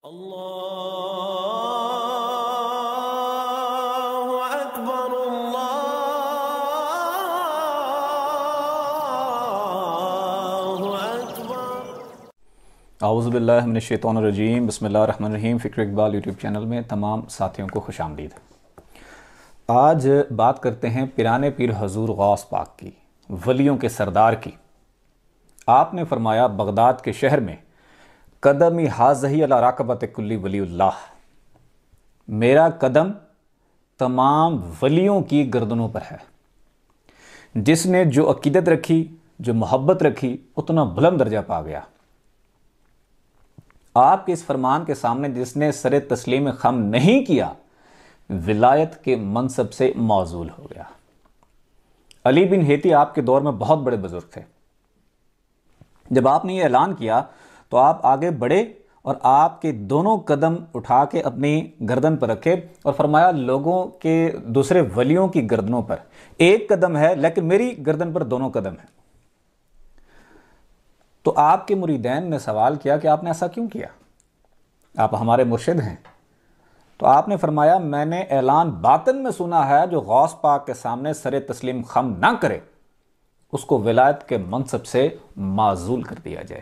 اللہ اکبر اللہ اکبر۔ اعوذ باللہ من الشیطان الرجیم، بسم اللہ الرحمن الرحیم۔ فکر اقبال یوٹیوب چینل میں تمام ساتھیوں کو خوش آمدید۔ آج بات کرتے ہیں پیرانے پیر حضور غوث پاک کی، ولیوں کے سردار کی۔ آپ نے فرمایا بغداد کے شہر میں قدمی حاضہی علی راقبت کلی ولی اللہ، میرا قدم تمام ولیوں کی گردنوں پر ہے۔ جس نے جو عقیدت رکھی، جو محبت رکھی، اتنا بلند درجہ پا گیا۔ آپ کے اس فرمان کے سامنے جس نے سر تسلیم خم نہیں کیا، ولایت کے منصب سے معزول ہو گیا۔ علی بن ہیتی آپ کے دور میں بہت بڑے بزرگ تھے۔ جب آپ نے یہ اعلان کیا تو آپ آگے بڑھے اور آپ کے دونوں قدم اٹھا کے اپنی گردن پر رکھے اور فرمایا لوگوں کے دوسرے ولیوں کی گردنوں پر ایک قدم ہے، لیکن میری گردن پر دونوں قدم ہیں۔ تو آپ کے مریدین نے سوال کیا کہ آپ نے ایسا کیوں کیا؟ آپ ہمارے مرشد ہیں۔ تو آپ نے فرمایا میں نے اعلان باطن میں سنا ہے، جو غوث پاک کے سامنے سر تسلیم خم نہ کرے اس کو ولایت کے منصب سے معزول کر دیا جائے۔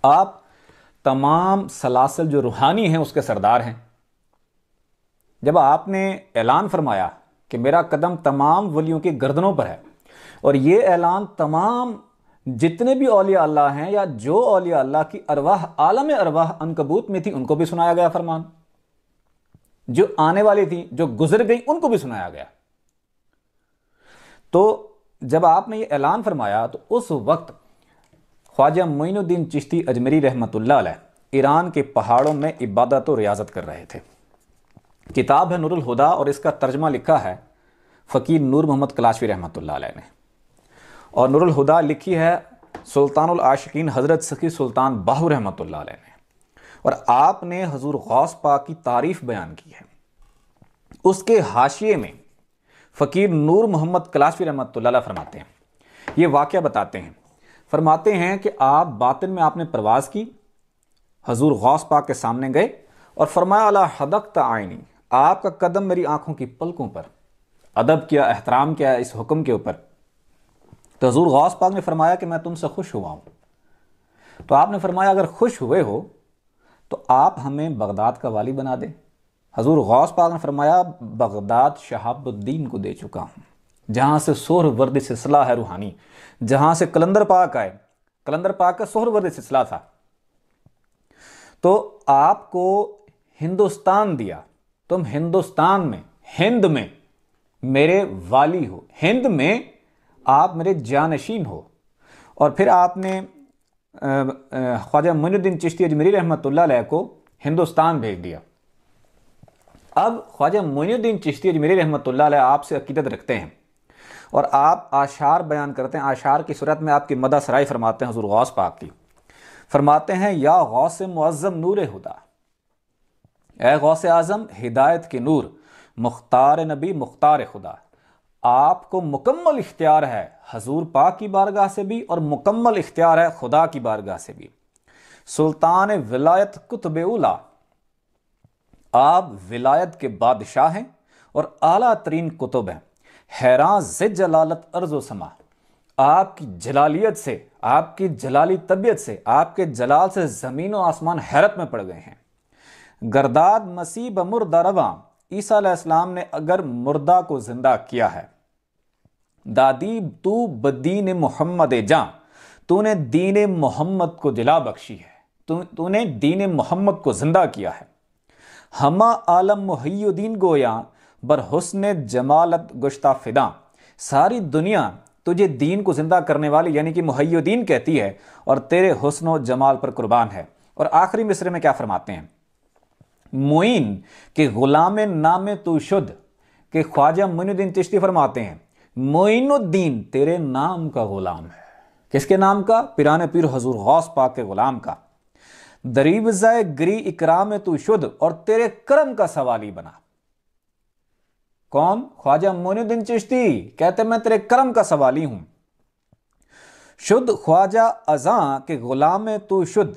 آپ تمام سلاسل جو روحانی ہیں اس کے سردار ہیں۔ جب آپ نے اعلان فرمایا کہ میرا قدم تمام ولیوں کی گردنوں پر ہے، اور یہ اعلان تمام جتنے بھی اولیاء اللہ ہیں یا جو اولیاء اللہ کی ارواح عالم ارواح عنکبوت میں تھی ان کو بھی سنایا گیا فرمان، جو آنے والی تھی، جو گزر گئی، ان کو بھی سنایا گیا۔ تو جب آپ نے یہ اعلان فرمایا تو اس وقت خواجہ معین الدین چشتی اجمیری رحمۃ اللہ علیہ ایران کے پہاڑوں میں عبادت و ریاضت کر رہے تھے۔ کتاب ہے نور الہدا، اور اس کا ترجمہ لکھا ہے فقیر نور محمد کلاشوی رحمۃ اللہ علیہ نے، اور نور الہدا لکھی ہے سلطان العاشقین حضرت سخی سلطان باہو رحمۃ اللہ علیہ نے، اور آپ نے حضور غوث پاک کی تعریف بیان کی ہے۔ اس کے حاشیے میں فقیر نور محمد کلاشوی رحمۃ اللہ علیہ فرماتے ہیں، یہ واقعہ بتاتے ہیں، فرماتے ہیں کہ آپ باطن میں آپ نے پرواز کی، حضور غوث پاک کے سامنے گئے اور فرمایا الا حدقت عینی، آپ کا قدم میری آنکھوں کی پلکوں پر۔ ادب کیا، احترام کیا اس حکم کے اوپر۔ تو حضور غوث پاک نے فرمایا کہ میں تم سے خوش ہوا ہوں۔ تو آپ نے فرمایا اگر خوش ہوئے ہو تو آپ ہمیں بغداد کا والی بنا دیں۔ حضور غوث پاک نے فرمایا بغداد شہاب الدین کو دے چکا ہوں، جہاں سے سہر ورد سلسلہ ہے روحانی، جہاں سے کلندر پاک آئے، کلندر پاک کا سہر ورد سلسلہ تھا۔ تو آپ کو ہندوستان دیا، تم ہندوستان میں، ہند میں میرے والی ہو، ہند میں آپ میرے جانشین ہو۔ اور پھر آپ نے خواجہ معین الدین چشتی اجمیری رحمۃ اللہ علیہ کو ہندوستان بھیج دیا۔ اب خواجہ معین الدین چشتی اجمیری رحمۃ اللہ علیہ آپ سے عقیدت رکھتے ہیں، اور آپ اشعار بیان کرتے ہیں۔ اشعار کی صورت میں آپ کی مدح سرائی فرماتے ہیں حضور غوث پاک کی۔ فرماتے ہیں یا غوث معظم نور خدا، اے غوث اعظم ہدایت کے نور، مختار نبی مختار خدا، آپ کو مکمل اختیار ہے حضور پاک کی بارگاہ سے بھی، اور مکمل اختیار ہے خدا کی بارگاہ سے بھی۔ سلطان ولایت قطب اولا، آپ ولایت کے بادشاہ ہیں اور اعلیٰ ترین قطب ہیں۔ حیران ز جلالت ارض و سما، آپ کی جلالیت سے، آپ کی جلالی طبیعت سے، آپ کے جلال سے زمین و آسمان حیرت میں پڑ گئے ہیں۔ گرداد مسیح بمردہ رواں، عیسیٰ علیہ السلام نے اگر مردہ کو زندہ کیا ہے۔ دادی تو بدین محمد جاں، تو نے دین محمد کو جلا بخشی ہے، تو نے دین محمد کو زندہ کیا ہے۔ ہما عالم محی الدین گویا بر حسن جمالت گشتہ فداں، ساری دنیا تجھے دین کو زندہ کرنے والی یعنی کہ محی الدین کہتی ہے، اور تیرے حسن و جمال پر قربان ہے۔ اور آخری مصرے میں کیا فرماتے ہیں؟ معین کہ غلام نام تو شد، کہ خواجہ معین الدین چشتی فرماتے ہیں معین الدین تیرے نام کا غلام ہے۔ کس کے نام کا؟ پیرانے پیر حضور غوث پاک کے غلام کا۔ دریوزہ گری اکرام تو شد، اور تیرے کرم کا سوالی بنا۔ کون؟ خواجہ معین الدین چشتی کہتے میں تیرے کرم کا سوالی ہوں۔ شد خواجہ ازاں کہ غلام تو شد،